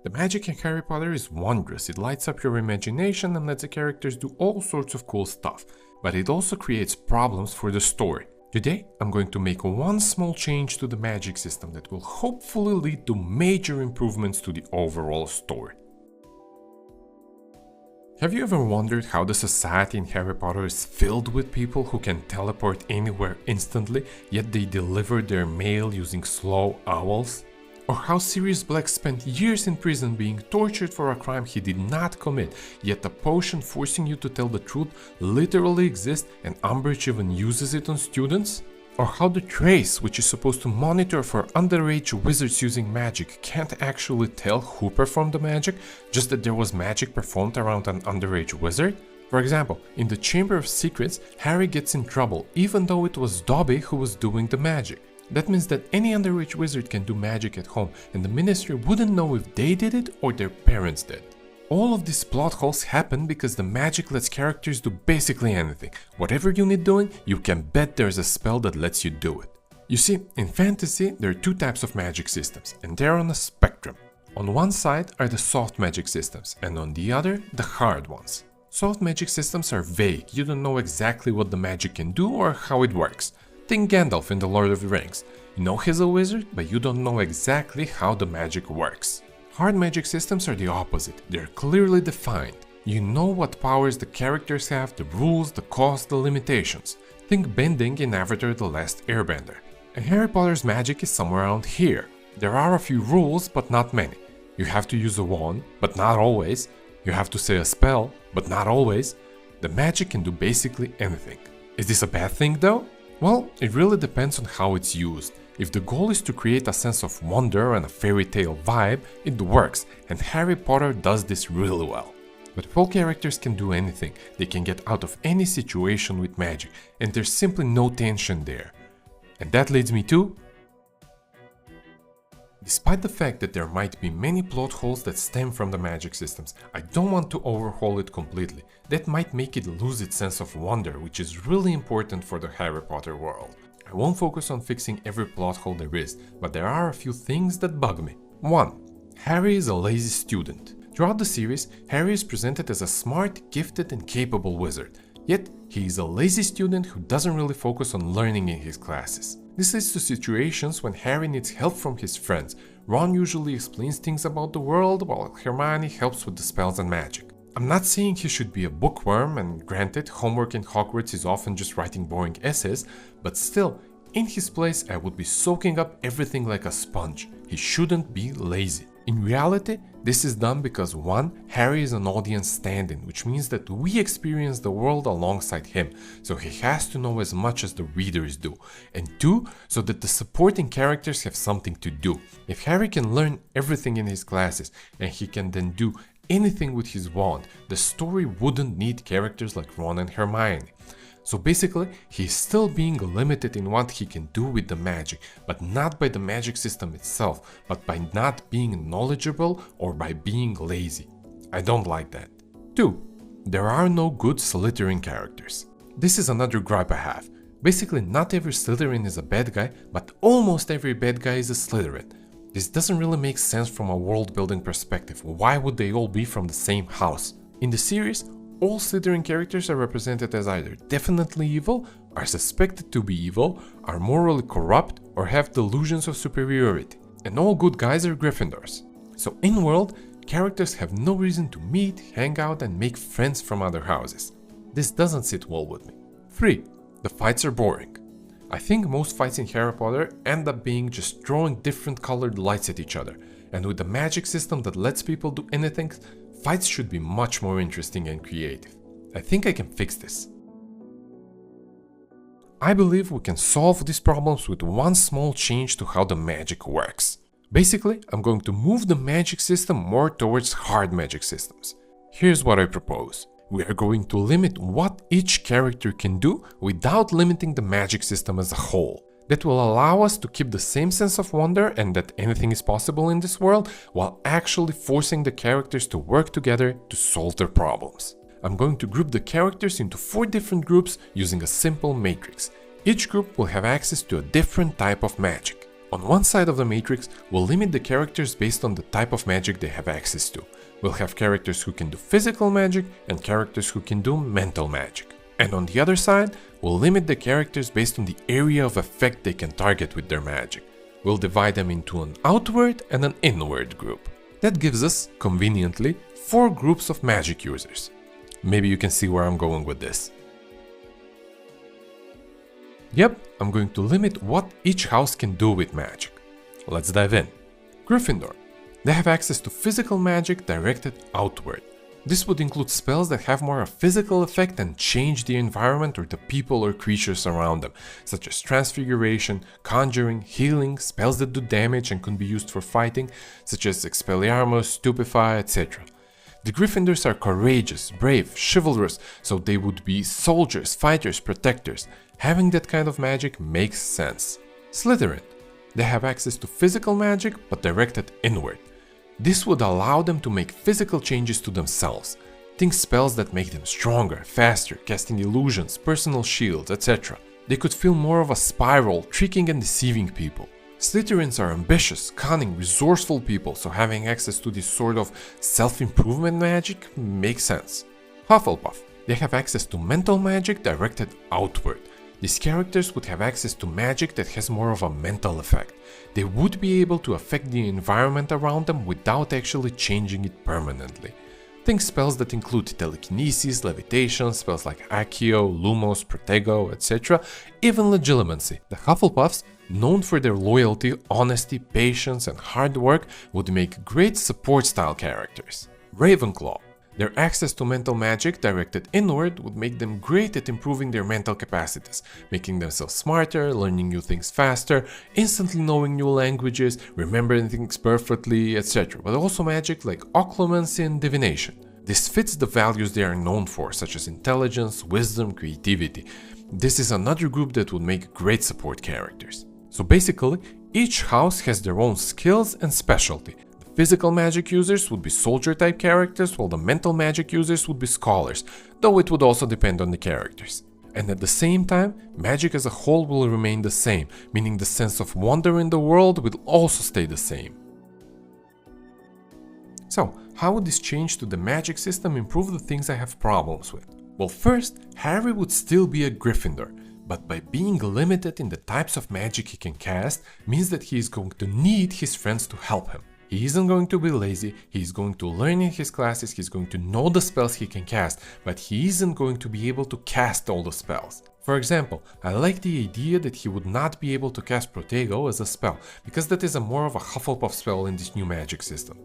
The magic in Harry Potter is wondrous. It lights up your imagination and lets the characters do all sorts of cool stuff, but it also creates problems for the story. Today, I'm going to make one small change to the magic system that will hopefully lead to major improvements to the overall story. Have you ever wondered how the society in Harry Potter is filled with people who can teleport anywhere instantly, yet they deliver their mail using slow owls? Or how Sirius Black spent years in prison being tortured for a crime he did not commit, yet a potion forcing you to tell the truth literally exists and Umbridge even uses it on students? Or how the Trace, which is supposed to monitor for underage wizards using magic, can't actually tell who performed the magic, just that there was magic performed around an underage wizard? For example, in the Chamber of Secrets, Harry gets in trouble even though it was Dobby who was doing the magic. That means that any underage wizard can do magic at home, and the Ministry wouldn't know if they did it or their parents did. All of these plot holes happen because the magic lets characters do basically anything. Whatever you need doing, you can bet there's a spell that lets you do it. You see, in fantasy, there are two types of magic systems, and they're on a spectrum. On one side are the soft magic systems, and on the other, the hard ones. Soft magic systems are vague, you don't know exactly what the magic can do or how it works. Think Gandalf in The Lord of the Rings. You know he's a wizard, but you don't know exactly how the magic works. Hard magic systems are the opposite. They're clearly defined. You know what powers the characters have, the rules, the cost, the limitations. Think bending in Avatar: The Last Airbender. And Harry Potter's magic is somewhere around here. There are a few rules, but not many. You have to use a wand, but not always. You have to say a spell, but not always. The magic can do basically anything. Is this a bad thing though? Well, it really depends on how it's used. If the goal is to create a sense of wonder and a fairy tale vibe, it works, and Harry Potter does this really well. But if all characters can do anything, they can get out of any situation with magic, and there's simply no tension there. And that leads me to... Despite the fact that there might be many plot holes that stem from the magic systems, I don't want to overhaul it completely. That might make it lose its sense of wonder, which is really important for the Harry Potter world. I won't focus on fixing every plot hole there is, but there are a few things that bug me. 1. Harry is a lazy student. Throughout the series, Harry is presented as a smart, gifted and capable wizard. Yet, he is a lazy student who doesn't really focus on learning in his classes. This leads to situations when Harry needs help from his friends. Ron usually explains things about the world, while Hermione helps with the spells and magic. I'm not saying he should be a bookworm, and granted, homework in Hogwarts is often just writing boring essays, but still, in his place I would be soaking up everything like a sponge. He shouldn't be lazy. In reality, this is done because 1. Harry is an audience stand-in, which means that we experience the world alongside him, so he has to know as much as the readers do, and 2. So that the supporting characters have something to do. If Harry can learn everything in his classes, and he can then do anything with his wand, the story wouldn't need characters like Ron and Hermione. So basically, he's still being limited in what he can do with the magic, but not by the magic system itself, but by not being knowledgeable or by being lazy. I don't like that. 2. There are no good Slytherin characters. This is another gripe I have. Basically, not every Slytherin is a bad guy, but almost every bad guy is a Slytherin. This doesn't really make sense from a world-building perspective. Why would they all be from the same house? In the series, all Slytherin characters are represented as either definitely evil, are suspected to be evil, are morally corrupt, or have delusions of superiority. And all good guys are Gryffindors. So in-world, characters have no reason to meet, hang out, and make friends from other houses. This doesn't sit well with me. 3. The fights are boring. I think most fights in Harry Potter end up being just throwing different colored lights at each other. And with the magic system that lets people do anything, fights should be much more interesting and creative. I think I can fix this. I believe we can solve these problems with one small change to how the magic works. Basically, I'm going to move the magic system more towards hard magic systems. Here's what I propose. We are going to limit what each character can do without limiting the magic system as a whole. That will allow us to keep the same sense of wonder and that anything is possible in this world, while actually forcing the characters to work together to solve their problems. I'm going to group the characters into 4 different groups using a simple matrix. Each group will have access to a different type of magic. On one side of the matrix, we'll limit the characters based on the type of magic they have access to. We'll have characters who can do physical magic and characters who can do mental magic. And on the other side, we'll limit the characters based on the area of effect they can target with their magic. We'll divide them into an outward and an inward group. That gives us, conveniently, 4 groups of magic users. Maybe you can see where I'm going with this. Yep, I'm going to limit what each house can do with magic. Let's dive in. Gryffindor. They have access to physical magic directed outward. This would include spells that have more a physical effect and change the environment or the people or creatures around them, such as transfiguration, conjuring, healing, spells that do damage and can be used for fighting, such as Expelliarmus, Stupefy, etc. The Gryffindors are courageous, brave, chivalrous, so they would be soldiers, fighters, protectors. Having that kind of magic makes sense. Slytherin. They have access to physical magic but directed inward. This would allow them to make physical changes to themselves. Think spells that make them stronger, faster, casting illusions, personal shields, etc. They could feel more of a spiral, tricking and deceiving people. Slytherins are ambitious, cunning, resourceful people, so having access to this sort of self-improvement magic makes sense. Hufflepuff. They have access to mental magic directed outward. These characters would have access to magic that has more of a mental effect. They would be able to affect the environment around them without actually changing it permanently. Think spells that include telekinesis, levitation, spells like Accio, Lumos, Protego, etc., even Legilimency. The Hufflepuffs, known for their loyalty, honesty, patience, and hard work, would make great support-style characters. Ravenclaw. Their access to mental magic directed inward would make them great at improving their mental capacities, making themselves smarter, learning new things faster, instantly knowing new languages, remembering things perfectly, etc. But also magic like occlumency and divination. This fits the values they are known for, such as intelligence, wisdom, creativity. This is another group that would make great support characters. So basically, each house has their own skills and specialty. Physical magic users would be soldier-type characters, while the mental magic users would be scholars, though it would also depend on the characters. And at the same time, magic as a whole will remain the same, meaning the sense of wonder in the world will also stay the same. So, how would this change to the magic system improve the things I have problems with? Well, first, Harry would still be a Gryffindor, but by being limited in the types of magic he can cast means that he is going to need his friends to help him. He isn't going to be lazy, he is going to learn in his classes, he's going to know the spells he can cast, but he isn't going to be able to cast all the spells. For example, I like the idea that he would not be able to cast Protego as a spell, because that is more of a Hufflepuff spell in this new magic system.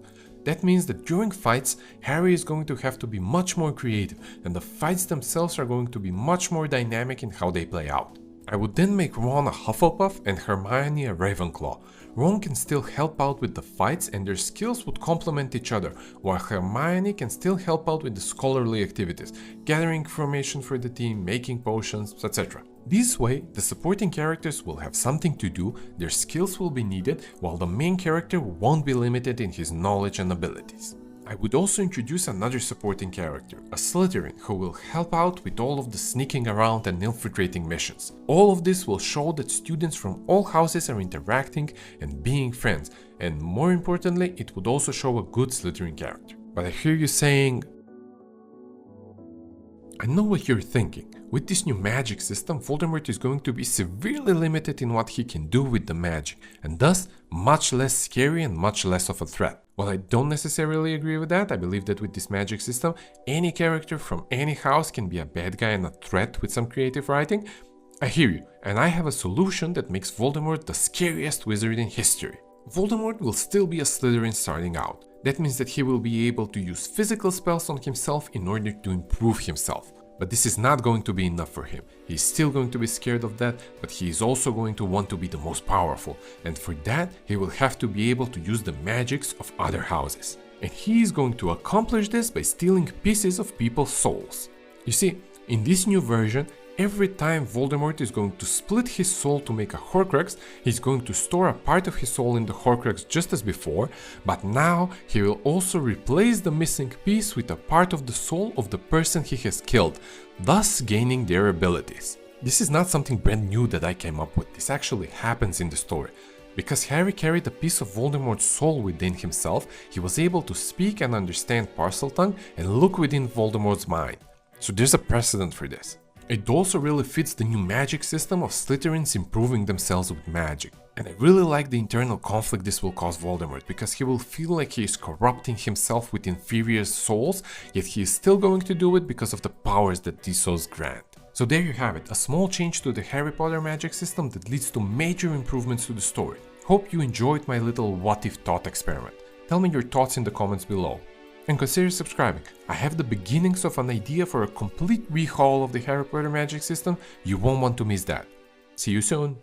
That means that during fights, Harry is going to have to be much more creative, and the fights themselves are going to be much more dynamic in how they play out. I would then make Ron a Hufflepuff and Hermione a Ravenclaw. Ron can still help out with the fights and their skills would complement each other, while Hermione can still help out with the scholarly activities, gathering information for the team, making potions, etc. This way, the supporting characters will have something to do, their skills will be needed, while the main character won't be limited in his knowledge and abilities. I would also introduce another supporting character, a Slytherin, who will help out with all of the sneaking around and infiltrating missions. All of this will show that students from all houses are interacting and being friends, and more importantly, it would also show a good Slytherin character. But I hear you saying, I know what you're thinking. With this new magic system, Voldemort is going to be severely limited in what he can do with the magic, and thus much less scary and much less of a threat. While I don't necessarily agree with that, I believe that with this magic system, any character from any house can be a bad guy and a threat with some creative writing. I hear you, and I have a solution that makes Voldemort the scariest wizard in history. Voldemort will still be a Slytherin starting out. That means that he will be able to use physical spells on himself in order to improve himself. But this is not going to be enough for him. He's still going to be scared of that, but he is also going to want to be the most powerful, and for that he will have to be able to use the magics of other houses. And he is going to accomplish this by stealing pieces of people's souls. You see, in this new version, every time Voldemort is going to split his soul to make a Horcrux, he's going to store a part of his soul in the Horcrux just as before, but now he will also replace the missing piece with a part of the soul of the person he has killed, thus gaining their abilities. This is not something brand new that I came up with, this actually happens in the story. Because Harry carried a piece of Voldemort's soul within himself, he was able to speak and understand Parseltongue and look within Voldemort's mind. So there's a precedent for this. It also really fits the new magic system of Slytherins improving themselves with magic. And I really like the internal conflict this will cause Voldemort, because he will feel like he is corrupting himself with inferior souls, yet he is still going to do it because of the powers that these souls grant. So there you have it, a small change to the Harry Potter magic system that leads to major improvements to the story. Hope you enjoyed my little what if thought experiment. Tell me your thoughts in the comments below. And consider subscribing. I have the beginnings of an idea for a complete rehaul of the Harry Potter magic system. You won't want to miss that. See you soon.